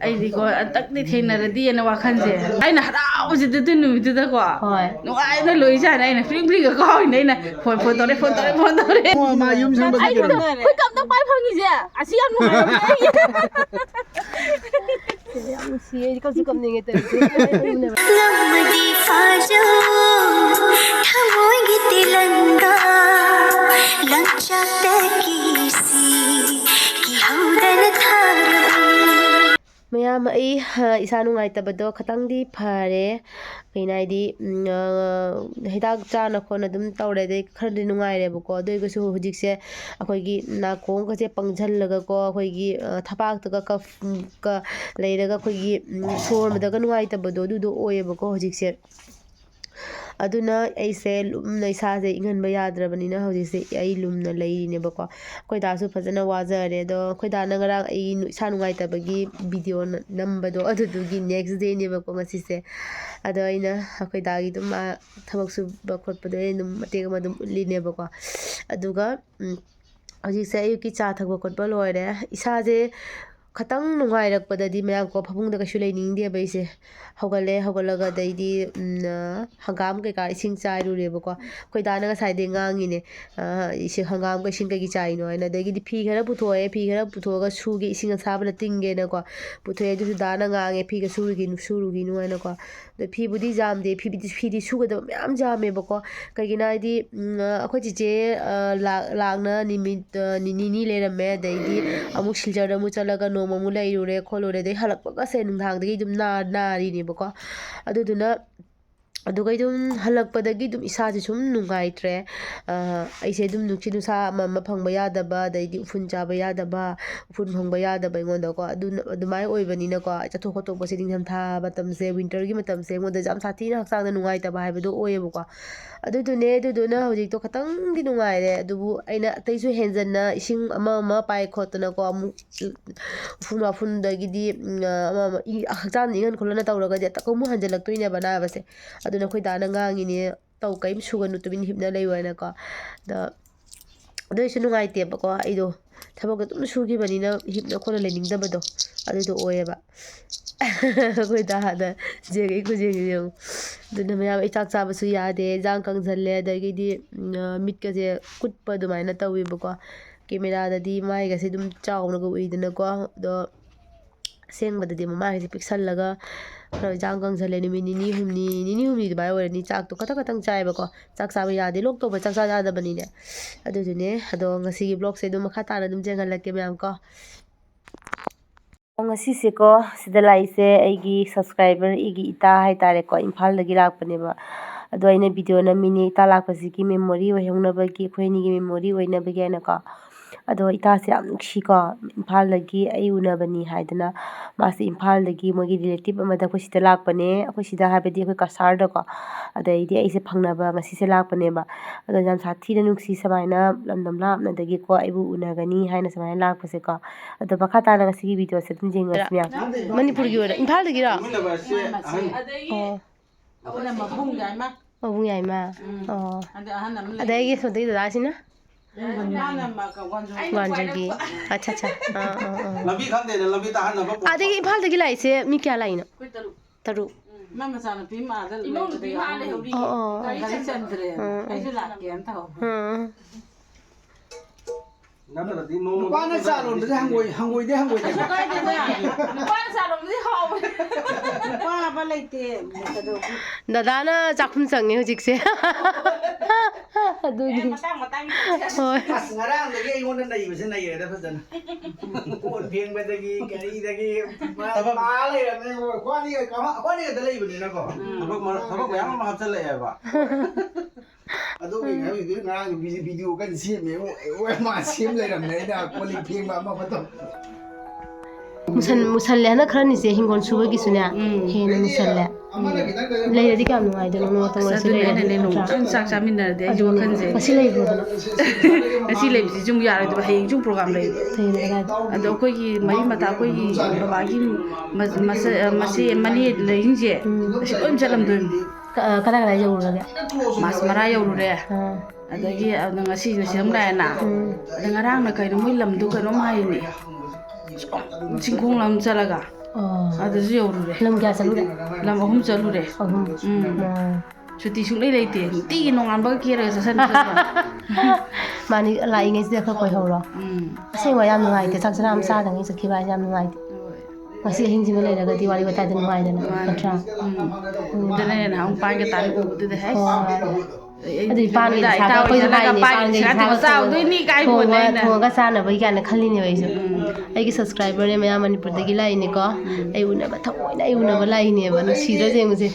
ꯑꯩꯗꯤꯀꯣ ꯑꯇꯛꯇꯤ ꯊꯦꯡꯅꯔꯗꯤꯅ ꯋꯥꯈꯜꯁꯦ ꯑꯩꯅ ꯍꯔꯥꯎꯕꯁꯤꯗ ꯑꯗꯨ ꯅꯨꯃꯤꯠꯇꯨꯗꯀꯣ ꯅꯨꯡꯉꯥꯏꯅ ꯂꯣꯏꯖꯥꯅ ꯑꯩꯅ ꯐ꯭ꯔꯤꯒ ꯀꯥꯎꯏꯅꯦ ꯑꯩꯅ ꯐꯣꯟ ꯇꯧꯔꯦ ꯃꯥ ꯌꯨꯝ ꯁꯪꯕꯗꯤ ꯑꯩꯈꯣꯏ ꯀꯝꯇ ꯄꯥꯏ ꯐꯪꯉꯤꯁꯦ ꯑꯁꯤ ꯌꯥꯝ ꯅꯨꯡꯉꯥꯏꯔꯦ ꯌꯥꯝ ꯅꯨꯡꯁꯤꯌꯦ ꯑꯩꯗꯤ ꯀꯞꯁꯨ ꯀꯞꯅꯤꯡꯉꯦ ꯇꯧꯔꯤꯁꯦ ꯃꯌꯥꯝ ꯑꯩ ꯏꯁꯥ ꯅꯨꯡꯉꯥꯏꯇꯕꯗꯣ ꯈꯇꯪꯗꯤ ꯐꯔꯦ ꯀꯩꯅꯣ ꯍꯥꯏꯗꯤ ꯍꯤꯗꯥꯛ ꯆꯥꯅ ꯈꯣꯠꯅ ꯑꯗꯨꯝ ꯇꯧꯔꯦ ꯑꯗꯩ ꯈꯔꯗꯤ ꯅꯨꯡꯉꯥꯏꯔꯦꯕꯀꯣ ꯑꯗꯨ ꯑꯣꯏꯔꯒꯁꯨ ꯍꯧꯖꯤꯛꯁꯦ ꯑꯩꯈꯣꯏꯒꯤ ꯅꯥꯀꯣꯡꯒꯁꯦ ꯄꯪꯁꯤꯜꯂꯒꯀꯣ ꯑꯩꯈꯣꯏꯒꯤ ꯊꯕꯥꯛꯇꯒ ꯀꯐꯀ ꯂꯩꯔꯒ ꯑꯩꯈꯣꯏꯒꯤ ꯁꯣꯔ ꯍꯣꯟꯕꯗꯒ ꯅꯨꯡꯉꯥꯏꯇꯕꯗꯣ ꯑꯗꯨꯗꯣ ꯑꯣꯏꯌꯦꯕꯀꯣ ꯍꯧꯖꯤꯛꯁꯦ ꯑꯗꯨꯅ ꯑꯩꯁꯦ ꯂꯨꯝꯅ ꯏꯁꯥꯁꯦ ꯏꯪꯍꯟꯕ ꯌꯥꯗ꯭ꯔꯕꯅꯤꯅ ꯍꯧꯖꯤꯛꯁꯦ ꯑꯩ ꯂꯨꯝꯅ ꯂꯩꯔꯤꯅꯦꯕꯀꯣ ꯑꯩꯈꯣꯏ ꯗꯥꯁꯨ ꯐꯖꯅ ꯋꯥꯖꯔꯦ ꯑꯗꯣ ꯑꯩꯈꯣꯏ ꯗꯥꯅ ꯉꯔꯥꯡ ꯑꯩ ꯏꯁꯥ ꯅꯨꯡꯉꯥꯏꯇꯕꯒꯤ ꯚꯤꯗꯤꯑꯣ ꯅꯝꯕꯗꯣ ꯑꯗꯨꯗꯨꯒꯤ ꯅꯦꯛꯁ ꯗꯦꯅꯦꯕꯀꯣ ꯉꯁꯤꯁꯦ ꯑꯗꯣ ꯑꯩꯅ ꯑꯩꯈꯣꯏ ꯗꯥꯒꯤ ꯑꯗꯨꯝ ꯊꯕꯛ ꯁꯨꯕ ꯈꯣꯠꯄꯗꯣ ꯑꯩ ꯑꯗꯨꯝ ꯃꯇꯦꯛ ꯑꯃ ꯑꯗꯨꯝ ꯎꯠꯂꯤꯅꯦꯕꯀꯣ ꯑꯗꯨꯒ ꯍꯧꯖꯤꯛꯁꯦ ꯑꯌꯨꯛꯀꯤ ꯆꯥ ꯊꯛꯄ ꯈꯣꯠꯄ ꯂꯣꯏꯔꯦ ꯏꯁꯥꯁꯦ ꯈꯇꯪ ꯅꯨꯡꯉꯥꯏꯔꯛꯄꯗꯗꯤ ꯃꯌꯥꯝꯀꯣ ꯐꯃꯨꯡꯗ ꯀꯩꯁꯨ ꯂꯩꯅꯤꯡꯗꯦꯕ ꯑꯩꯁꯦ ꯍꯧꯒꯠꯂꯒ ꯑꯗꯩꯗꯤ ꯍꯪꯒꯥꯝ ꯀꯩꯀꯥ ꯏꯁꯤꯡ ꯆꯥꯏꯔꯨꯔꯦꯕꯀꯣ ꯑꯩꯈꯣꯏ ꯗꯥꯅ ꯉꯁꯥꯏꯗꯩ ꯉꯥꯡꯉꯤꯅꯦ ꯍꯪꯒꯥꯝꯒ ꯏꯁꯤꯡ ꯀꯩꯒꯤ ꯆꯥꯏꯅꯣ ꯍꯥꯏꯅ ꯑꯗꯒꯤꯗꯤ ꯐꯤ ꯈꯔ ꯄꯨꯊꯣꯛꯑꯦ ꯐꯤ ꯈꯔ ꯄꯨꯊꯣꯛꯑꯒ ꯁꯨꯒꯦ ꯏꯁꯤꯡ ꯑꯁꯥꯕꯗ ꯇꯤꯡꯒꯦꯅꯀꯣ ꯄꯨꯊꯣꯛꯑꯦ ꯑꯗꯨꯁꯨ ꯗꯥꯅ ꯉꯥꯡꯉꯦ ꯐꯤꯒ ꯁꯨꯔꯨꯈꯤꯅꯨ ꯍꯥꯏꯅꯀꯣ ꯑꯗꯣ ꯐꯤꯕꯨꯗꯤ ꯌꯥꯝꯗꯦ ꯐꯤꯗꯤ ꯁꯨꯒꯗꯕ ꯃꯌꯥꯝ ꯌꯥꯝꯃꯦꯕꯀꯣ ꯀꯩꯒꯤꯅꯣ ꯍꯥꯏꯗꯤ ꯑꯩꯈꯣꯏ ꯆꯤꯆꯦ ꯂꯥꯛꯅ ꯅꯨꯃꯤꯠ ꯅꯤꯅꯤ ꯂꯩꯔꯝꯃꯦ ꯑꯗꯩꯗꯤ ꯑꯃꯨꯛ ꯁꯤꯜꯆꯔꯗ ꯑꯃꯨꯛ ꯆꯠꯂꯒ ꯅꯣꯡꯃ ꯑꯃꯨꯛ ꯂꯩꯔꯨꯔꯦ ꯈꯣꯠꯂꯨꯔꯦ ꯑꯗꯩ ꯍꯜꯂꯛꯄꯒꯁꯦ ꯅꯨꯡꯗꯥꯡꯗꯒꯤ ꯑꯗꯨꯝ ꯅꯥꯔꯤꯅꯦꯕꯀꯣ ꯑꯗꯨꯗꯨꯅ ꯑꯗꯨꯒ ꯑꯗꯨꯝ ꯍꯜꯂꯛꯄꯗꯒꯤ ꯑꯗꯨꯝ ꯏꯁꯥꯁꯦ ꯁꯨꯝ ꯅꯨꯡꯉꯥꯏꯇ꯭ꯔꯦ ꯑꯩꯁꯦ ꯑꯗꯨꯝ ꯅꯨꯡꯁꯤꯠ ꯅꯨꯡꯁꯥ ꯑꯃ ꯐꯪꯕ ꯌꯥꯗꯕ ꯑꯗꯩꯗꯤ ꯎꯐꯨꯟ ꯆꯥꯕ ꯌꯥꯗꯕ ꯎꯐꯨꯟ ꯐꯪꯕ ꯌꯥꯗꯕ ꯑꯩꯉꯣꯟꯗꯀꯣ ꯑꯗꯨꯃꯥꯏꯅ ꯑꯣꯏꯕꯅꯤꯅꯀോ ꯆꯠꯊꯣꯛ ꯈꯣꯠꯇꯣꯛꯄꯁꯦ ꯅꯤꯡꯊꯝꯊꯥ ꯃꯇꯝꯁꯦ ꯋꯤꯟꯇꯔꯒꯤ ꯃꯇꯝꯁꯦ ꯑꯩꯉꯣꯟꯗ ꯌꯥꯝ ꯁꯥꯊꯤꯅ ꯍꯛꯆꯥꯡꯗ ꯅꯨꯡꯉꯥꯏꯇꯕ ꯍꯥꯏꯕꯗꯣ ꯑꯣꯏꯌꯦꯕꯀꯣ ꯑꯗꯨꯗꯨꯅ ꯍꯧꯖꯤꯛꯇꯣ ꯈꯇꯪꯗꯤ ꯅꯨꯡꯉꯥꯏꯔꯦ ꯑꯗꯨꯕు ꯑꯩꯅ ꯑꯇꯩꯁꯨ ꯍꯦꯟꯖꯟꯅ ꯏꯁꯤꯡ ꯑꯃ ꯄꯥꯏ ꯈꯣꯠꯇꯅꯀோ ꯑꯃꯨꯛ ꯎꯐꯨꯟ ꯋꯥꯐꯨꯟꯗꯒꯤꯗꯤ ꯍꯛꯆꯥꯡꯗ ꯏꯪꯍꯟ ꯈꯣꯠꯍꯟꯅ ꯇꯧꯔꯒꯗꯤ ꯑꯃꯨꯛ ꯍꯟꯖꯤꯜꯂꯛꯇꯣꯏꯅꯦꯕ ꯑꯅꯥꯕꯁꯦ ꯑꯗꯨꯅ ꯑꯩꯈꯣꯏ ꯗꯥꯅ ꯉꯥꯡꯉꯤꯅꯦ ꯀꯔꯤꯝ ꯁꯨꯒꯅꯨ ꯇꯨꯃꯤꯟ ꯍꯤꯞꯅ ꯂꯩꯌꯨ ꯍꯥꯏꯅꯀꯣ ꯑꯗꯨꯏꯁꯨ ꯅꯨꯡꯉꯥꯏꯇꯦꯕꯀꯣ ꯑꯩꯗꯣ ꯊꯕꯛ ꯑꯗꯨꯝ ꯁꯨꯈꯤꯕꯅꯤꯅ ꯍꯤꯞꯅ ꯈꯣꯠꯅ ꯂꯩꯅꯤꯡꯗꯕꯗꯣ ꯑꯗꯨꯗꯣ ꯑꯣꯏꯌꯦꯕ ꯑꯩꯈꯣꯏ ꯗꯥꯗ ꯆꯦꯡ ꯈꯨꯆꯦꯡꯁꯦ ꯌꯦꯡꯉꯨ ꯑꯗꯨꯅ ꯃꯌꯥꯝ ꯑꯩ ꯆꯥꯛ ꯆꯥꯕꯁꯨ ꯌꯥꯗꯦ ꯏꯟꯖꯥꯡ ꯀꯪꯁꯜꯂꯦ ꯑꯗꯒꯤꯗꯤ ꯃꯤꯠꯀꯁꯦ ꯀꯨꯠꯄ ꯑꯗꯨꯃꯥꯏꯅ ꯇꯧꯋꯦꯕꯀꯣ ꯀꯦꯃꯦꯔꯥꯗꯗꯤ ꯃꯥꯏꯒꯁꯦ ꯑꯗꯨꯝ ꯆꯥꯎꯅꯒ ꯎꯏꯗꯅꯀꯣ ꯑꯗꯣ ꯑꯁꯦꯡꯕꯗꯗꯤ ꯃꯃꯥꯏꯒꯁꯦ ꯄꯤꯛꯁꯜꯂꯒ ꯈꯔ ꯏꯟꯖꯥꯡ ꯀꯪꯁꯜꯂꯦ ꯅꯨꯃꯤꯠ ꯅꯤꯅꯤ ꯍꯨꯝꯅꯤ ꯑꯗꯨꯃꯥꯏꯅ ꯑꯣꯏꯔꯅꯤ ꯆꯥꯛꯇꯣ ꯈꯇꯪ ꯆꯥꯏꯕꯀꯣ ꯆꯥꯛ ꯆꯥꯕ ꯌꯥꯗꯦ ꯂꯣꯛ ꯇꯧꯕ ꯆꯥꯛ ꯆꯥ ꯌꯥꯗꯕꯅꯤꯅꯦ ꯑꯗꯨꯗꯨꯅꯦ ꯑꯗꯣ ꯉꯁꯤꯒꯤ ꯕ꯭ꯂꯣꯛꯁꯦ ꯑꯗꯨꯝ ꯃꯈꯥ ꯇꯥꯅ ꯑꯗꯨꯝ ꯌꯦꯡꯍꯜꯂꯛꯀꯦ ꯃꯌꯥꯝ ꯀꯣ ꯉꯁꯤꯁꯦꯀꯣ ꯁꯤꯗ ꯂꯥꯛꯏꯁꯦ ꯑꯩꯒꯤ ꯁꯕꯁꯀ꯭ꯔꯥꯏꯕꯔ ꯑꯩꯒꯤ ꯏꯇꯥ ꯍꯥꯏꯇꯥꯔꯦꯀꯣ ꯏꯝꯐꯥꯜꯗꯒꯤ ꯂꯥꯛꯄꯅꯦꯕ ꯑꯗꯣ ꯑꯩꯅ ꯚꯤꯗꯤꯑꯣ ꯅꯝꯃꯤꯅꯦ ꯏꯇꯥ ꯂꯥꯛꯄꯁꯤꯒꯤ ꯃꯦꯃꯣꯔꯤ ꯑꯣꯏꯍꯧꯅꯕꯒꯤ ꯑꯩꯈꯣꯏ ꯑꯅꯤꯒꯤ ꯃꯦꯃꯣꯔꯤ ꯑꯣꯏꯅꯕꯒꯤ ꯍꯥꯏꯅꯀꯣ ꯑꯗꯣ ꯏꯇꯥꯁꯦ ꯌꯥꯝ ꯅꯨꯡꯁꯤꯀꯣ ꯏꯝꯐꯥꯜꯗꯒꯤ ꯑꯩ ꯎꯅꯕꯅꯤ ꯍꯥꯏꯗꯅ ꯃꯥꯁꯤ ꯏꯝꯐꯥꯜꯗꯒꯤ ꯃꯣꯏꯒꯤ ꯔꯤꯂꯦꯇꯤꯞ ꯑꯃꯗ ꯑꯩꯈꯣꯏ ꯁꯤꯗ ꯂꯥꯛꯄꯅꯦ ꯑꯩꯈꯣꯏ ꯁꯤꯗ ꯍꯥꯏꯕꯗꯤ ꯑꯩꯈꯣꯏ ꯀꯁꯥꯔꯗꯀꯣ ꯑꯗꯩꯗꯤ ꯑꯩꯁꯦ ꯐꯪꯅꯕ ꯉꯁꯤꯁꯦ ꯂꯥꯛꯄꯅꯦꯕ ꯑꯗꯣ ꯌꯥꯝ ꯁꯥꯊꯤꯅ ꯅꯨꯡꯁꯤ ꯁꯨꯃꯥꯏꯅ ꯂꯝꯗꯝ ꯂꯥꯞꯅꯗꯒꯤꯀꯣ ꯑꯩꯕꯨ ꯎꯅꯒꯅꯤ ꯍꯥꯏꯅ ꯁꯨꯃꯥꯏꯅ ꯂꯥꯛꯄꯁꯦꯀꯣ ꯑꯗꯣ ꯃꯈꯥ ꯇꯥꯅ ꯉꯁꯤꯒꯤ ꯚꯤꯗꯤꯑꯣꯁꯦ ꯑꯗꯨꯝ ꯌꯦꯡꯉꯁꯤ ꯃꯌꯥꯝ ꯃꯅꯤꯄꯨꯔꯒꯤ ꯑꯣꯏꯔ ꯏꯝꯐꯥꯜꯗꯒꯤꯔꯣ ꯃꯕꯨꯡ ꯌꯥꯏꯃ ꯑꯣ ꯑꯗꯩ ꯑꯩꯒꯤ ꯁꯣꯝꯗꯒꯤ ꯗꯗꯥꯁꯤꯅ ꯒ꯭ꯋꯥꯟꯖꯒꯤ ꯑꯠꯆꯥ ꯂꯝꯕꯤ ꯈꯪꯗꯦꯅ ꯂꯝꯕꯤ ꯇꯥꯍꯟꯅꯕ ꯑꯗꯒꯤ ꯏꯝꯐꯥꯜꯗꯒꯤ ꯂꯥꯛꯏꯁꯦ ꯃꯤ ꯀꯌꯥ ꯂꯥꯛꯏꯅꯣ ꯇꯔꯨꯛ ꯃꯥ ꯃꯆꯥꯅꯨꯄꯤ ꯃꯥꯗ ꯏꯃꯧꯅꯨꯄꯤ ꯃꯥ ꯂꯩꯍꯧꯔꯤ ꯒꯥꯔꯤ ꯆꯟꯗ꯭ꯔꯦ ꯑꯩꯁꯨ ꯂꯥꯛꯀꯦꯅ ꯇꯧꯍꯧꯕ ꯅꯨꯄꯥꯅ ꯆꯥ ꯂꯣꯟꯕꯁꯦ ꯍꯪꯒꯣꯏꯗꯦ ꯅꯨꯄꯥꯅ ꯆꯥ ꯂꯣꯟꯕꯗꯤ ꯍꯥꯎꯕꯅꯦ ꯅꯨꯄꯥ ꯑꯃ ꯂꯩꯇꯦ ꯗꯗꯥꯅ ꯆꯥꯛꯈꯨꯝ ꯆꯪꯉꯦ ꯍꯧꯖꯤꯛꯁꯦ ꯑꯗꯨꯒꯤ ꯍꯣꯏ ꯑꯁ ꯉꯔꯥꯡꯗꯒꯤ ꯑꯩꯉꯣꯟꯗ ꯅꯩꯕꯁꯦ ꯅꯩꯔꯦꯗ ꯐꯖꯅ ꯀꯣꯟ ꯐꯦꯡꯕꯗꯒꯤ ꯒꯥꯔꯤꯗꯒꯤ ꯃꯥ ꯂꯩꯔꯝꯃꯦ ꯑꯩꯈꯣꯏꯅꯤꯒꯗ ꯂꯩꯕꯅꯤꯅꯀꯣ ꯊꯕꯛ ꯃꯌꯥꯝ ꯑꯃ ꯍꯥꯞꯆꯤꯜꯂꯛꯑꯦꯕ ꯑꯗꯨꯒꯤ ꯉꯔꯥꯡ ꯚꯤꯗꯤꯑꯣ ꯀꯟꯅ ꯁꯦꯝꯃꯦ ꯃꯥ ꯁꯦꯝ ꯂꯩꯔꯝꯃꯦ ꯑꯩꯅ ꯀꯣꯜꯂꯤꯛ ꯐꯦꯡꯕ ꯑꯃ ꯃꯨꯁꯜꯂꯦ ꯍꯟꯗꯛ ꯈꯔꯅꯤꯁꯦ ꯍꯤꯡꯒꯣꯜ ꯁꯨꯕꯒꯤꯁꯨꯅꯦ ꯍꯦꯟꯅ ꯃꯨꯁꯜꯂꯦ ꯂꯩꯔꯗꯤ ꯀꯌꯥꯝ ꯅꯨꯡꯉꯥꯏꯗꯣꯏꯅꯣ ꯅꯣꯡꯃꯇ ꯑꯣꯏꯔꯁꯨ ꯂꯩꯔꯗꯤ ꯅꯣꯡꯃꯇꯪ ꯆꯥꯛ ꯆꯥꯃꯤꯟꯅꯔꯗꯤ ꯑꯩꯁꯨ ꯋꯥꯈꯜꯁꯦ ꯉꯁꯤ ꯂꯩꯕ꯭ꯔꯣꯗꯅ ꯉꯁꯤ ꯂꯩꯕꯁꯤ ꯁꯨꯝ ꯌꯥꯔꯣꯏꯗꯕ ꯍꯌꯦꯡꯁꯨ ꯄ꯭ꯔꯣꯒꯥꯝ ꯂꯩꯕ ꯑꯗꯣ ꯑꯩꯈꯣꯏꯒꯤ ꯃꯔꯤ ꯃꯇꯥ ꯑꯩꯈꯣꯏꯒꯤ ꯕꯕꯥꯒꯤ ꯃꯆꯦ ꯃꯅꯦ ꯂꯩꯔꯤꯁꯦ ꯑꯁꯤ ꯂꯣꯏ ꯆꯠꯂꯝꯗꯣꯏꯅꯤ ꯀꯗꯥꯏ ꯌꯧꯔꯨꯔꯒꯦ ꯃꯥꯁ ꯃꯔꯥ ꯌꯧꯔꯨꯔꯦ ꯑꯗꯒꯤ ꯉꯁꯤꯅ ꯁꯤꯗ ꯑꯃꯨꯛ ꯂꯥꯛꯑꯦꯅ ꯑꯗ ꯉꯔꯥꯡꯅ ꯀꯩꯅꯣ ꯃꯣꯏ ꯂꯝꯗꯣ ꯀꯩꯅꯣꯝ ꯍꯥꯏꯅꯤ ꯆꯤꯡꯈꯣꯡ ꯂꯝ ꯆꯠꯂꯒ ꯑꯗꯨꯁꯨ ꯌꯧꯔꯨꯔꯦ ꯂꯝ ꯀꯌꯥ ꯆꯠꯂꯨꯔꯦ ꯂꯝ 3 ꯆꯠꯂꯨꯔꯦ ꯁꯨꯇꯤ ꯁꯨꯡꯂꯩ ꯂꯩꯇꯦ ꯅꯨꯡꯇꯤꯒꯤ ꯅꯣꯡꯉꯥꯟꯕꯒ ꯀꯦꯔꯒ ꯆꯠꯄ ꯃꯥꯅꯤ ꯂꯥꯛꯏꯉꯩꯁꯤꯗ ꯈꯔ ꯀꯣꯏꯍꯧꯔꯣ ꯑꯁꯦꯡꯕ ꯌꯥꯝ ꯅꯨꯡꯉꯥꯏꯇꯦ ꯆꯥꯛ ꯆꯔꯥ ꯑꯃ ꯆꯥꯗꯉꯩ ꯆꯠꯈꯤꯕ ꯍꯥꯏꯁꯦ ꯌꯥꯝ ꯅꯨꯡꯉꯥꯏꯇꯦ ꯉꯁꯤ ꯑꯍꯤꯡꯁꯤꯃ ꯂꯩꯔꯒꯗꯤ ꯋꯥꯔꯤ ꯋꯥꯇꯥꯏꯗ ꯅꯨꯡꯉꯥꯏꯗꯅ ꯅꯠꯇ꯭ꯔꯥ ꯑꯗꯨꯅ ꯍꯦꯟꯅ ꯑꯃꯨꯛ ꯄꯥꯟꯒ ꯇꯥꯅ ꯎꯕꯗꯨꯗ ꯍꯦ ꯑꯗꯨꯏ ꯄꯥꯟꯒ ꯏꯁꯥꯒ ꯑꯩꯈꯣꯏꯁꯨ ꯍꯥꯏꯅꯦ ꯄꯥꯟꯒ ꯏꯁꯥꯒ ꯆꯥꯎꯗꯣꯏꯅꯤ ꯀꯥꯏꯕꯣꯅꯦ ꯊꯣꯡꯉꯒ ꯆꯥꯅꯕꯒꯤ ꯀꯥꯏꯅ ꯈꯜꯂꯤꯅꯦꯕ ꯑꯩꯁꯨ ꯑꯩꯒꯤ ꯁꯕꯁꯀ꯭ꯔꯥꯏꯕꯔꯅꯦ ꯃꯌꯥꯝ ꯃꯅꯤꯄꯨꯔꯗꯒꯤ ꯂꯥꯛꯏꯅꯦꯀꯣ ꯑꯩ ꯎꯅꯕ ꯊꯑꯣꯏꯅ ꯑꯩ ꯎꯅꯕ ꯂꯥꯛꯏꯅꯦꯕ ꯅꯨꯡꯁꯤꯗ꯭ꯔ ꯌꯦꯡꯉꯨꯁꯦ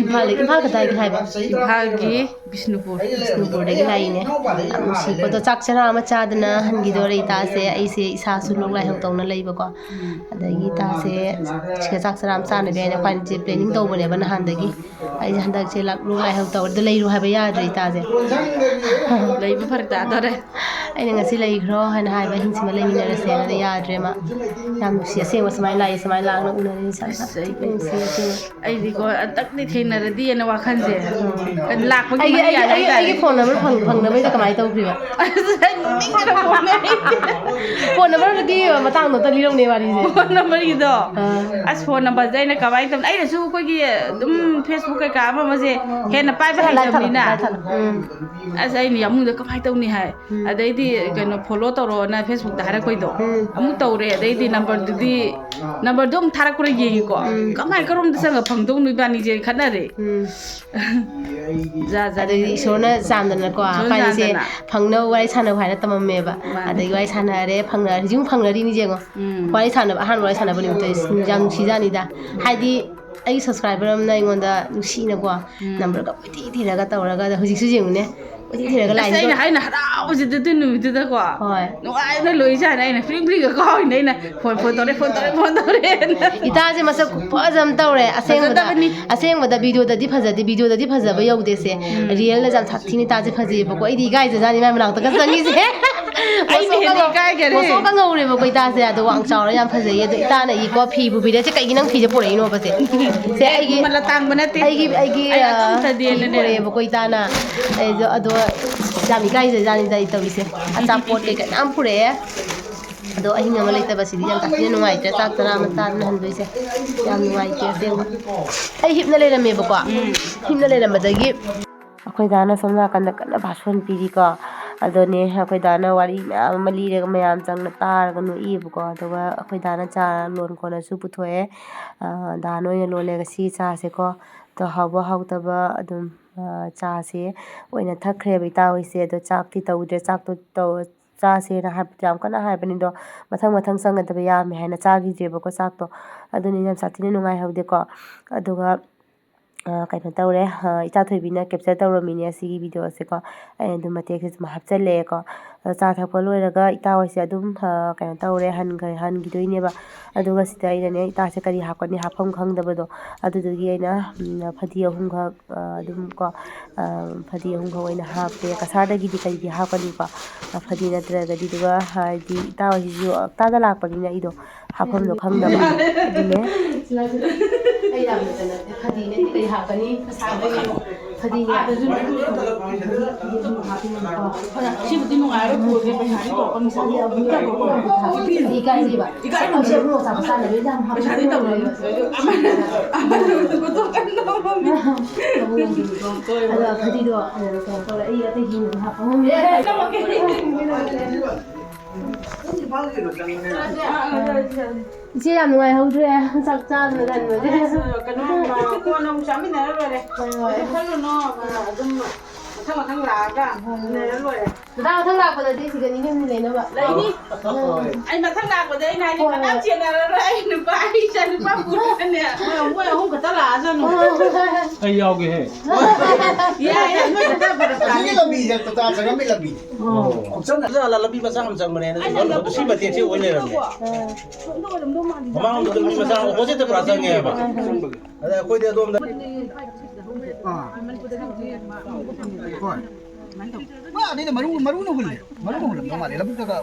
ꯏꯝꯐꯥꯜ ꯀꯗꯥꯏꯗꯒꯤ ꯍꯥꯏꯕ ꯏꯝꯐꯥꯜꯒꯤ ꯕꯤꯁꯅꯨꯄꯨꯔꯗꯒꯤ ꯂꯥꯛꯏꯅꯦ ꯌꯥꯝ ꯅꯨꯡꯁꯤꯀꯣ ꯆꯥꯛ ꯆꯔꯥ ꯑꯃ ꯆꯥꯗꯅ ꯍꯟꯈꯤꯗꯣꯔꯦ ꯏꯇꯥꯁꯦ ꯑꯩꯁꯦ ꯏꯁꯥꯁꯨ ꯂꯣꯛ ꯂꯥꯏꯍꯧ ꯇꯧꯅ ꯂꯩꯕꯀꯣ ꯑꯗꯒꯤ ꯏꯇꯥꯁꯦ ꯁꯤꯗ ꯆꯥꯛ ꯆꯔꯥ ꯑꯃ ꯆꯥꯅꯕꯤ ꯍꯥꯏꯅ ꯑꯩꯈꯣꯏꯅ ꯄ꯭ꯂꯦꯅꯤꯡ ꯇꯧꯕꯅꯦꯕ ꯅꯍꯥꯟꯗꯒꯤ ꯑꯩꯁꯦ ꯍꯟꯗꯛꯁꯦ ꯂꯣꯛ ꯂꯥꯏꯍꯧ ꯇꯧꯔꯗ ꯂꯩꯔꯨ ꯍꯥꯏꯕ ꯌꯥꯗ꯭ꯔꯦ ꯏꯇꯥꯁꯦ ꯂꯩꯕ ꯐꯔꯛ ꯇꯥꯗꯣꯔꯦ ꯑꯩꯅ ꯉꯁꯤ ꯂꯩꯈ꯭ꯔꯣ ꯍꯥꯏꯅ ꯍꯥꯏꯕ ꯑꯍꯤꯡꯁꯤꯃ ꯂꯩꯃꯤꯟꯅꯔꯁꯦꯅ ꯌꯥꯗ꯭ꯔꯦ ꯃꯥ ꯌꯥꯝ ꯅꯨꯡꯁꯤ ꯑꯁꯦꯡꯕ ꯁꯨꯃꯥꯏꯅ ꯂꯥꯛꯏ ꯁꯨꯃꯥꯏꯅ ꯂꯥꯛꯅ ꯎꯅꯔꯤ ꯑꯩꯗꯤꯀꯣ ꯑꯇꯛꯇꯤ ꯊꯦꯡꯅꯔꯗꯤꯅ ꯋꯥꯈꯜꯁꯦ ꯂꯥꯛꯄꯒꯤ ꯃꯍꯩ ꯌꯥꯗ ꯍꯥꯏꯇꯥꯔꯦ ꯑꯩꯒꯤ ꯐꯣꯟ ꯅꯝꯕꯔ ꯐꯪꯅꯕꯩꯗ ꯀꯃꯥꯏꯅ ꯇꯧꯈ꯭ꯔꯤꯕ ꯐꯣꯟ ꯅꯝꯕꯔꯒꯤ ꯃꯇꯥꯡꯗꯣ ꯑꯝꯇ ꯂꯤꯔꯛꯎꯅꯦ ꯋꯥꯔꯤꯁꯦ ꯐꯣꯟ ꯅꯝꯕꯔꯒꯤꯗꯣ ꯑꯁ ꯐꯣꯟ ꯅꯝꯕꯔꯁꯦ ꯑꯩꯅ ꯀꯃꯥꯏꯅ ꯇꯧꯅꯤ ꯑꯩꯅꯁꯨ ꯑꯩꯈꯣꯏꯒꯤ ꯑꯗꯨꯝ ꯐꯦꯁꯕꯨꯛ ꯀꯩꯀꯥ ꯑꯃꯁꯦ ꯍꯦꯟꯅ ꯄꯥꯏꯕ ꯍꯩꯇꯕꯅꯤꯅ ꯑꯁ ꯑꯩꯅ ꯌꯥꯝꯃꯨꯡꯗ ꯀꯃꯥꯏꯅ ꯇꯧꯅꯤ ꯍꯥꯏ ꯑꯗꯩꯗꯤ ꯀꯩꯅꯣ ꯐꯣꯂꯣ ꯇꯧꯔꯣꯅ ꯐꯦꯁꯕꯨꯛꯇ ꯍꯥꯏꯔꯛꯄꯩꯗꯣ ꯑꯃꯨꯛ ꯇꯧꯔꯦ ꯑꯗꯩꯗꯤ ꯅꯝꯕꯔꯗꯣ ꯑꯃꯨꯛ ꯊꯥꯔꯛꯄ꯭ꯔꯥ ꯌꯦꯡꯉꯤꯀꯣ ꯀꯔꯣꯝꯗ ꯆꯪꯉ ꯐꯪꯗꯧꯅꯣ ꯏꯕꯥꯅꯤꯁꯦ ꯈꯠꯅꯔꯦ ꯑꯗꯩꯗꯤ ꯏꯁꯣꯔꯅ ꯆꯥꯟꯗꯅꯀꯣ ꯑꯩꯈꯣꯏꯅꯤꯁꯦ ꯐꯪꯅꯕ ꯋꯥꯔꯤ ꯁꯥꯟꯅꯕ ꯍꯥꯏꯅ ꯇꯝꯃꯝꯃꯦꯕ ꯑꯗꯒꯤ ꯋꯥꯔꯤ ꯁꯥꯟꯅꯔꯦ ꯍꯧꯖꯤꯛ ꯐꯪꯅꯔꯤꯅꯤ ꯌꯦꯡꯉꯣ ꯋꯥꯔꯤ ꯁꯥꯟꯅꯕ ꯑꯍꯥꯟꯕ ꯋꯥꯔꯤ ꯁꯥꯟꯅꯕ ꯅꯨꯃꯤꯠꯇꯣ ꯌꯥꯝ ꯅꯨꯡꯁꯤꯖꯥꯅꯤꯗ ꯍꯥꯏꯗꯤ ꯑꯩꯒꯤ ꯁꯕꯁꯀ꯭ꯔꯥꯏꯕꯔ ꯑꯃꯅ ꯑꯩꯉꯣꯟꯗ ꯅꯨꯡꯁꯤꯅꯀꯣ ꯅꯝꯕꯔꯒ ꯀꯣꯏꯊꯤ ꯊꯤꯔꯒ ꯇꯧꯔꯒ ꯍꯧꯖꯤꯛꯁꯨ ꯌꯦꯡꯉꯨꯅꯦ ꯀꯣꯏꯊꯤ ꯊꯤꯔꯒ ꯑꯁ ꯂꯥꯛꯏꯅꯤ ꯑꯩꯅ ꯍꯔꯥꯎꯕꯁꯤꯗ ꯑꯗꯨ ꯅꯨꯃꯤꯠꯇꯨꯗꯀꯣ ꯍꯣꯏ ꯅꯨꯡꯉꯥꯏꯅ ꯂꯣꯏꯖꯥꯅ ꯑꯩꯅ ꯐ꯭ꯔꯤꯒ ꯀꯥꯎꯏꯅꯦ ꯑꯩꯅ ꯐꯣꯟ ꯇꯧꯔꯦ ꯏꯇꯥꯁꯦ ꯃꯁꯛ ꯈꯨꯐꯖ ꯑꯃ ꯇꯧꯔꯦ ꯑꯁꯦꯡꯕꯗ ꯚꯤꯗꯤꯑꯣꯗꯗꯤ ꯐꯖꯕ ꯌꯧꯗꯦꯁꯦ ꯔꯤꯌꯦꯜꯗ ꯌꯥꯝ ꯁꯥꯊꯤꯅ ꯏꯇꯥꯁꯦ ꯐꯖꯩꯌꯦꯕꯀꯣ ꯑꯩꯗꯤ ꯏꯀꯥꯏꯖꯥꯅꯤ ꯃꯥꯏ ꯃꯅꯥꯛꯇꯒ ꯆꯪꯉꯤꯁꯦ ꯃꯣꯁꯣꯛꯀ ꯉꯧꯔꯦꯕꯀꯣ ꯏꯇꯥꯁꯦ ꯑꯗꯣ ꯋꯥꯡ ꯆꯥꯎꯔ ꯌꯥꯝ ꯐꯖꯩꯌꯦ ꯑꯗꯣ ꯏꯇꯥꯅ ꯏꯀꯣ ꯐꯤ ꯄꯨꯕꯤꯔꯛꯁꯦ ꯀꯩꯒꯤ ꯅꯪ ꯐꯤꯁꯦ ꯄꯨꯔꯛꯏꯅꯣꯕꯁꯦ ꯁꯦ ꯑꯩꯒꯤ ꯄꯨꯔꯛꯑꯦꯕꯀꯣ ꯏꯇꯥꯅ ꯑꯗꯣ ꯌꯥꯝ ꯏꯀꯥꯏꯖꯖꯥꯅꯤꯗ ꯑꯩ ꯇꯧꯔꯤꯁꯦ ꯑꯆꯥꯄꯣꯠ ꯀꯩꯀꯥ ꯃꯌꯥꯝ ꯄꯨꯔꯛꯑꯦ ꯑꯗꯣ ꯑꯍꯤꯡ ꯑꯃ ꯂꯩꯇꯕꯁꯤꯗꯤ ꯌꯥꯝ ꯊꯤꯅ ꯅꯨꯡꯉꯥꯏꯇ꯭ꯔꯦ ꯆꯥꯛ ꯆꯔꯥ ꯑꯃ ꯆꯥꯗꯅ ꯍꯟꯗꯣꯏꯁꯦ ꯌꯥꯝ ꯅꯨꯡꯉꯥꯏꯇꯦ ꯑꯁꯦꯡꯕ ꯑꯩ ꯍꯤꯞꯅ ꯂꯩꯔꯝꯃꯦꯕꯀꯣ ꯍꯤꯞꯅ ꯂꯩꯔꯝꯕꯗꯒꯤ ꯑꯩꯈꯣꯏ ꯗꯥꯅ ꯁꯣꯝ ꯅꯥꯀꯟꯗ ꯀꯟꯅ ꯚꯥꯁꯣꯟ ꯄꯤꯔꯤꯀꯣ ꯑꯗꯨꯅꯦ ꯑꯩꯈꯣꯏ ꯗꯥꯅ ꯋꯥꯔꯤ ꯃꯌꯥꯝ ꯑꯃ ꯂꯤꯔꯒ ꯃꯌꯥꯝ ꯆꯪꯅ ꯇꯥꯔꯒ ꯅꯣꯛꯏꯕꯀꯣ ꯑꯗꯨꯒ ꯑꯩꯈꯣꯏ ꯗꯥꯅ ꯆꯥ ꯂꯣꯟ ꯈꯣꯠꯅꯁꯨ ꯄꯨꯊꯣꯛꯑꯦ ꯗꯥꯅ ꯑꯣꯏꯅ ꯂꯣꯜꯂꯦ ꯉꯁꯤ ꯆꯥꯁꯦꯀꯣ ꯑꯗꯣ ꯍꯥꯎꯕ ꯍꯥꯎꯇꯕ ꯑꯗꯨꯝ ꯆꯥꯁꯦ ꯑꯣꯏꯅ ꯊꯛꯈ꯭ꯔꯦꯕ ꯏꯇꯥ ꯍꯣꯏꯁꯦ ꯑꯗꯣ ꯆꯥꯛꯇꯤ ꯇꯧꯗ꯭ꯔꯦ ꯆꯥꯛꯇꯣ ꯆꯥꯁꯦꯅ ꯍꯥꯏꯕꯗꯤ ꯌꯥꯝ ꯀꯟꯅ ꯍꯥꯏꯕꯅꯤ ꯑꯗꯣ ꯃꯊꯪ ꯆꯪꯒꯗꯕ ꯌꯥꯝꯃꯦ ꯍꯥꯏꯅ ꯆꯥꯈꯤꯗ꯭ꯔꯦꯕꯀꯣ ꯆꯥꯛꯇꯣ ꯑꯗꯨꯅꯤ ꯌꯥꯝ ꯁꯥꯊꯤꯅ ꯅꯨꯡꯉꯥꯏꯍꯧꯗꯦꯀꯣ ꯑꯗꯨꯒ ꯀꯩꯅꯣ ꯇꯧꯔꯦ ꯏꯆꯥ ꯊꯣꯏꯕꯤꯅ ꯀꯦꯞꯆꯔ ꯇꯧꯔꯝꯃꯤꯅꯦ ꯑꯁꯤꯒꯤ ꯚꯤꯗꯤꯑꯣꯁꯦꯀꯣ ꯑꯩꯅ ꯑꯗꯨꯝ ꯃꯇꯦꯛꯁꯦ ꯑꯗꯨꯝ ꯍꯥꯞꯆꯤꯜꯂꯛꯑꯦꯀꯣ ꯆꯥ ꯊꯛꯄ ꯂꯣꯏꯔꯒ ꯏꯇꯥ ꯍꯣꯏꯁꯦ ꯑꯗꯨꯝ ꯀꯩꯅꯣ ꯇꯧꯔꯦ ꯍꯟꯈꯤꯗꯣꯏꯅꯦꯕ ꯑꯗꯨꯒ ꯁꯤꯗ ꯑꯩꯅꯅꯦ ꯏꯇꯥꯁꯦ ꯀꯔꯤ ꯍꯥꯞꯀꯅꯤ ꯍꯥꯞꯐꯝ ꯈꯪꯗꯕꯗꯣ ꯑꯗꯨꯗꯨꯒꯤ ꯑꯩꯅ ꯐꯗꯤ 3 ꯑꯗꯨꯝ ꯀꯣ ꯐꯗꯤ 3 ꯑꯣꯏꯅ ꯍꯥꯞꯄꯦ ꯀꯁꯥꯔꯗꯒꯤꯗꯤ ꯀꯔꯤꯗꯤ ꯍꯥꯞꯀꯅꯤꯀꯣ ꯐꯗꯤ ꯅꯠꯇ꯭ꯔꯒꯗꯤ ꯑꯗꯨꯒ ꯍꯥꯏꯗꯤ ꯏꯇꯥ ꯍꯣꯏꯁꯤꯁꯨ ꯍꯞꯇꯥꯗ ꯂꯥꯛꯄꯅꯤꯅ ꯑꯩꯗꯣ ꯍꯥꯞꯐꯝꯗꯣ ꯈꯪꯗꯕ ꯑꯗꯨꯅꯦ ꯐꯗꯤꯅꯦ ꯀꯩ ꯍꯥꯞꯀꯅꯤ ꯁꯤꯕꯨꯗꯤ ꯅꯨꯡꯉꯥꯏꯔꯣꯏ ꯄꯨꯔꯒꯦ ꯄꯩꯁꯥꯗꯤ ꯇꯧꯔꯛꯀꯅꯤ ꯄꯩꯁꯥꯗꯤ ꯇꯧꯔꯛꯀꯅꯤ ꯑꯗꯣ ꯐꯗꯤꯗꯣ ꯀꯩꯅꯣ ꯇꯧꯔꯦ ꯑꯩ ꯑꯇꯩ ꯍꯤꯡꯅꯗꯤ ꯍꯥꯞꯄ ꯉꯝꯃꯦ ꯏꯆꯦ ꯌꯥꯝ ꯅꯨꯡꯉꯥꯏꯍꯧꯗ꯭ꯔꯦ ꯆꯥꯛ ꯆꯥꯗꯅ ꯂꯟꯕꯁꯦ ꯀꯩꯅꯣ ꯀꯣꯟꯅ ꯑꯃꯨꯛ ꯆꯥꯃꯤꯟꯅꯔ ꯂꯣꯏꯔꯦ ꯈꯜꯂꯨꯅꯣ ꯑꯗꯨꯝ ꯃꯊꯪ ꯂꯥꯛꯑꯒ ꯎꯅꯔ ꯂꯣꯏꯔꯦ ꯃꯊꯪ ꯂꯥꯛꯄꯗꯗꯤ ꯁꯤꯗ ꯅꯤꯡꯁꯤꯡ ꯂꯩꯅꯕ ꯂꯩꯅꯤ ꯑꯩ ꯃꯊꯪ ꯂꯥꯛꯄꯗ ꯑꯩꯅ ꯍꯥꯏꯗꯤ ꯀꯅꯥꯝ ꯆꯦꯟꯅꯔꯔꯣꯏ ꯑꯩ ꯅꯨꯄꯥ ꯑꯩ ꯏꯆꯥ ꯅꯨꯄꯥ ꯄꯨꯔꯒꯅꯦ ꯃꯣꯏ 3 ꯈꯛꯇ ꯂꯥꯛꯑꯖꯅꯨ ꯑꯩ ꯌꯥꯎꯒꯦꯍꯦ ꯌꯥꯏ ꯅꯣꯏ ꯈꯛꯇ ꯑꯁꯤꯒꯤ ꯂꯝꯕꯤꯁꯦ ꯇꯥ ꯆꯪꯉꯝꯃꯤ ꯂꯝꯕꯤ ꯂꯝꯕꯤ ꯃꯆꯥ ꯑꯃ ꯆꯪꯕꯅꯦ ꯁꯤ ꯃꯇꯦꯛꯁꯤ ꯑꯣꯏ ꯂꯩꯔꯝꯃꯦ ꯃꯃꯥꯡꯗ ꯂꯝꯕꯤ ꯃꯆꯥ ꯑꯣꯄꯣꯖꯤꯠꯇ ꯄꯨꯔꯥ ꯆꯪꯉꯦꯕ ꯑꯗ ꯑꯩꯈꯣꯏꯗꯤ ꯑꯗꯣꯝꯗ ꯍꯣꯏ ꯑꯗꯩꯗ ꯃꯔꯨꯅ ꯍꯨꯜꯂꯝꯗꯧ ꯃꯥꯜꯂꯦ ꯂꯧꯕꯨꯛꯇꯒ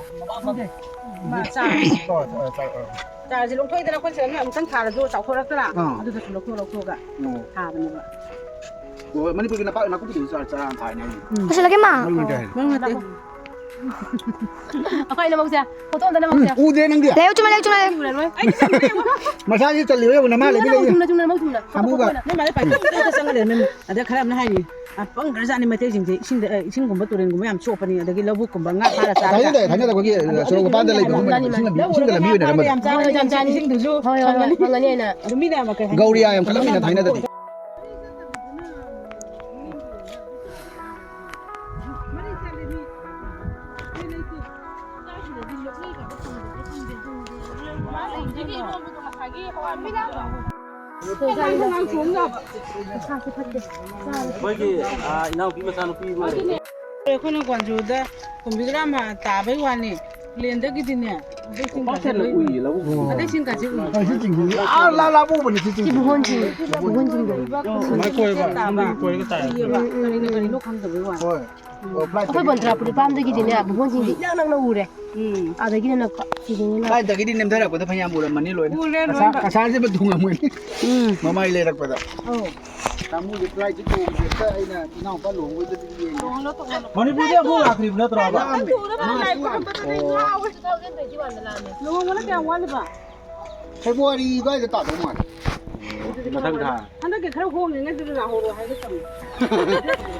ꯆꯥꯔꯁꯤ ꯂꯧꯊꯣꯛꯏꯗꯅ ꯑꯩꯈꯣꯏ ꯁꯤꯗ ꯑꯃꯨꯛꯇꯪ ꯊꯥꯔꯁꯨ ꯆꯥꯎꯊꯣꯔꯛꯇ꯭ꯔꯥ ꯑꯗꯨꯗꯁꯨ ꯂꯧꯊꯣꯛꯑꯒ ꯊꯥꯕꯅꯦꯕ ꯃꯅꯤꯄꯨꯔꯒꯤ ꯅꯥꯀꯨꯞꯄꯤꯗꯁꯨ ꯆꯥꯔ ꯊꯥꯏꯅꯦ ꯄꯨꯁꯤꯜꯂꯒꯦ ꯃꯥ ꯃꯔꯨ ꯅꯠꯇꯦ Okay na magsiya. Photo na magsiya. Ude nang dia. Leo chuma. Masaji chali yo na male bile. Chuma. Abuga. 내 말에 발톱 상가려면 아들 가라면 하니 아 뻥그래서 아니 메테 징지 신공부 또ren고 ям 쇼퍼니 아들기 러브콤바 nga 하라 짜 다녀다 거기 서로 반대 레이 신가 미유네 람바. ям 짜니 신도주 Hoy, mangani na. 미나 막 가우리야 양 칼람이나 다녀다. 거기 아 이나우 비마사노 비고 에코는 관주다 컴퓨터만 따베 와니 렌더기디네 박스를 우이 라고 아데 신까지 아 라라부 보니 진짜. 부혼진. 정말 거에가 거에가 따요 그러니까 로 강도 와 어. Akwai bandra puri pam da gidi ne abu honjin di nang nang ure. A da gidi na gidi na. Kai da gidi nem dara ko da phanya mura mani loy. Kasar se badunga mo ni. Mama ile rak pada. Oh Tamu de fly ji ko je ta aina tinau pa long wo de ye. 머니부디 뭐 라크리 너더라 봐 너무나 그냥 와봐 February ga de ta do ma. 마상 다 한다게 그런 호응이 내들은 나오고 하겠다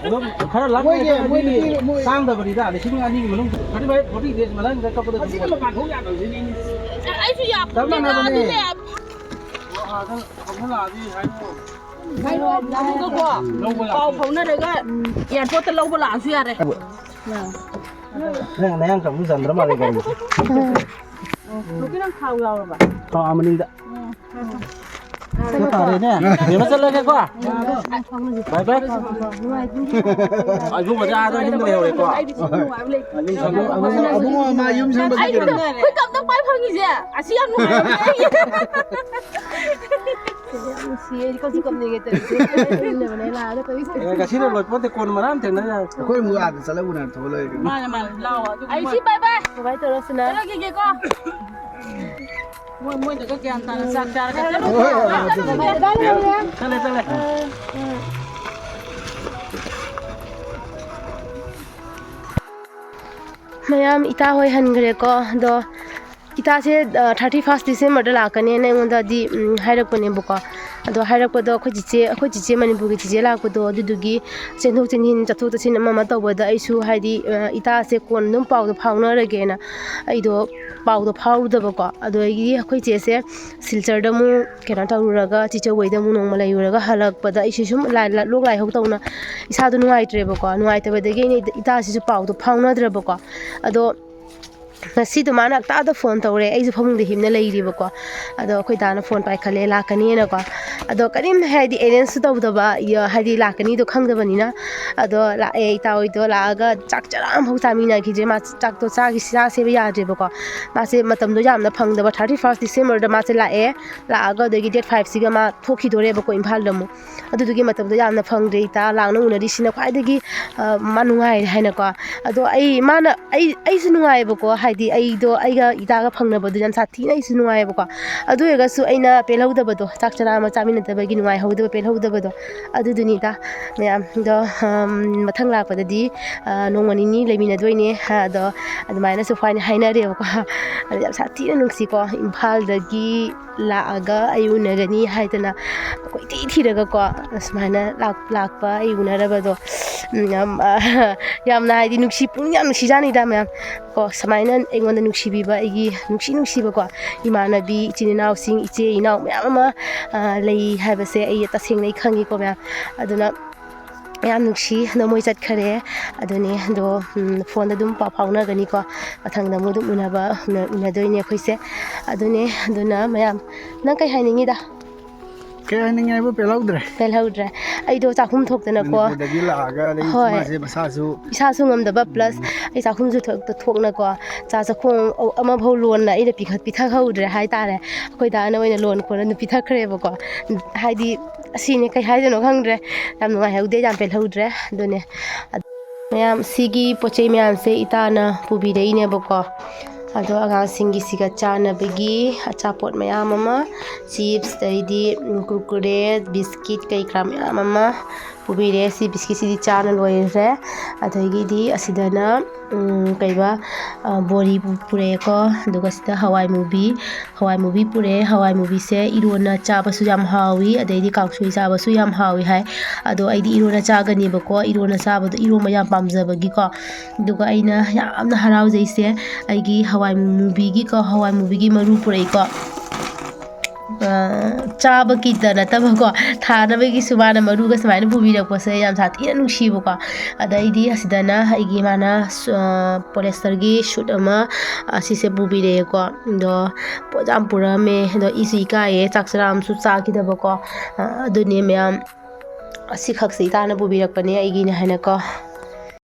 그럼 가라 라고 뭐 상다 버리다 시중 아니 뭐 가리 봐 버리 돼 말한 거 갖고 지금 막 호야 너 지금 잠깐만 하네 아 그럼 아직 아이고 bao phồng nó đây cái yền phố tây lâu bao lạ xuyên này 그냥 내가 좀 무슨 말을 거리 여기는 가우야 봐 더 아무링다 그다래네 내가 잘라게 거 바이바이 아이고 맞아 아들 힘들어 그래 거 Abung ma yum sang ba Ai de. Khoi cầm tông bay phong gì vậy? À siang nu. Si ko si kom ne ge ne ne la da ko ise. 내가 신을 못 본데 꼴 말하면 되는 Koi mu a de sala una to loy. mà lao à Ai si bye bye. Ko bai to rasna. Ala ke ko. mua được cái kia ta sang cha cái 잘래 잘래 Mayam ita hoi hangre ko do ita se 31st December da lakane ne ngonda di hairak pone buka ado hairak podo khoi jiche manipur gi jiche lak podo dudugi chenthok chenhin chathok chin mama tawada aisu haidi ita se kon num pau do phauna rage na aido pau do phau da bako ado gi khoi che se silchar da mu kena tawuraga chiche wei da mu nong malai uraga halak pada aisu sum lok lai hok tawna isa do nuai tre bako nuai tabe de ge ita si su pau do phauna dra bako ado ngasi do mana ta da phone tawre ai ju phomung de himna leiribako ado khoi da na phone pai khale lakani na ko ado karim haidi arrange to da ba ya haidi lakani do khang da bani na ado la e ta oi do la ga chak charam ho sami na ki je ma chak to cha gi sa se ba ya je bako ma se matam do jam na phang da ba 31st December da ma se la e la ga do gi date 5 si ga ma thoki do re bako imphal da mu adu du gi matam do jam na phang de ta lang na una ri sina khwai da gi manungai haina ko ado ai mana ai su nungai bako haidi ai do ai ga ita ga phang na ba du jan sa thi nai su nungai bako adu ga su aina pelhau da ba do chak chara ma chamin da ba gi nungai ho da pelhau da ba do adu du ni ta mayam do mathang lak pa da di nongmani ni leimina doi ne ado admaina su fain haina re bako adu sa thi na nungsi ko imphal da gi la aga ayu na ga ni haidana koi ti thi ra ga ko asmana lak pa ayu na ra ba do yamna haidi nungsi pung yam nuksi jani da mayam ko samaina engon da nuksi bi ba igi nuksi ba ko imanabi chininaw sing iche inaw mayam ma lei haiba se ai ta sing nei khangi ko mayam aduna mayam nuksi no moi chat khare aduni do phone da dum pa phauna gani ko athang da mu dum unaba unadoi ne khoise aduna mayam nang kai hainingi da Kaya ni ngay bo pelawdre. pelhaudra ai do chakhum thok na ko Dagi la aga dai Hoi. ma se basa su. isa su ngam da ba plus ai chakhum ju thok na ko cha khong ama bhau lon na ina pitha haudre hai ta re koi da na oina lon ko na pitha khre ba ko hai di asine kai hai no khangdre yam ngai haude jam pelhaudre done mayam sigi pochei mayam se ita na pubi dei ne ba ko ado agang singi siga chana bagi achapot mayam ama chips daidi kurkure biscuit kai kram mayam ama ꯄꯨꯕꯤꯔꯦ ꯁꯤ ꯕꯤꯁꯀꯤꯠꯁꯤꯗꯤ ꯆꯥꯅ ꯂꯣꯏꯔꯦ ꯑꯗꯒꯤꯗꯤ ꯑꯁꯤꯗꯅ ꯀꯩꯕ ꯕꯣꯔꯤ ꯄꯨꯔꯛꯑꯦꯀꯣ ꯑꯗꯨꯒ ꯁꯤꯗ ꯍꯋꯥꯏ ꯃꯨꯕꯤ ꯄꯨꯔꯛꯑꯦ ꯍꯋꯥꯏ ꯃꯨꯕꯤꯁꯦ ꯏꯔꯣꯟꯅ ꯆꯥꯕꯁꯨ ꯌꯥꯝ ꯍꯥꯎꯏ ꯑꯗꯩꯗꯤ ꯀꯥꯡꯁꯣꯏ ꯆꯥꯕꯁꯨ ꯌꯥꯝ ꯍꯥꯎꯏ ꯍꯥꯏ ꯑꯗꯣ ꯑꯩꯗꯤ ꯏꯔꯣꯟꯅ ꯆꯥꯒꯅꯦꯕꯀꯣ ꯏꯔꯣꯟꯅ ꯆꯥꯕꯗꯣ ꯏꯔꯣꯟꯕ ꯌꯥꯝ ꯄꯥꯝꯖꯕꯒꯤꯀꯣ ꯑꯗꯨꯒ ꯑꯩꯅ ꯌꯥꯝꯅ ꯍꯔꯥꯎꯖꯩꯁꯦ ꯑꯩꯒꯤ ꯍꯋꯥꯏ ꯃꯨꯕꯤꯒꯤ ꯃꯔꯨ ꯄꯨꯔꯛꯏꯀꯣ ꯆꯥꯕꯒꯤꯗ ꯅꯠꯇꯕꯀꯣ ꯊꯥꯅꯕꯒꯤꯁꯨ ꯃꯥꯅ ꯃꯔꯨꯒ ꯁꯨꯃꯥꯏꯅ ꯄꯨꯕꯤꯔꯛꯄꯁꯦ ꯌꯥꯝ ꯁꯥꯊꯤꯅ ꯅꯨꯡꯁꯤꯕꯀꯣ ꯑꯗꯩꯗꯤ ꯑꯁꯤꯗꯅ ꯑꯩꯒꯤ ꯃꯥꯅ ꯄꯣꯂꯦꯁꯇꯔꯒꯤ ꯁꯨꯠ ꯑꯃ ꯑꯁꯤꯁꯦ ꯄꯨꯕꯤꯔꯛꯑꯦꯀꯣ ꯑꯗꯣ ꯄꯣꯠ ꯌꯥꯝ ꯄꯨꯔꯛꯑꯝꯃꯦ ꯑꯗꯣ ꯏꯁꯨ ꯏꯀꯥꯏꯌꯦ ꯆꯥꯛ ꯆꯔꯥ ꯑꯃꯁꯨ ꯆꯥꯈꯤꯗꯕꯀꯣ ꯑꯗꯨꯅꯦ ꯃꯌꯥꯝ ꯑꯁꯤꯈꯛꯁꯦ ꯏꯇꯥꯅ ꯄꯨꯕꯤꯔꯛꯄꯅꯦ ꯑꯩꯒꯤꯅꯦ ꯍꯥꯏꯅꯀꯣ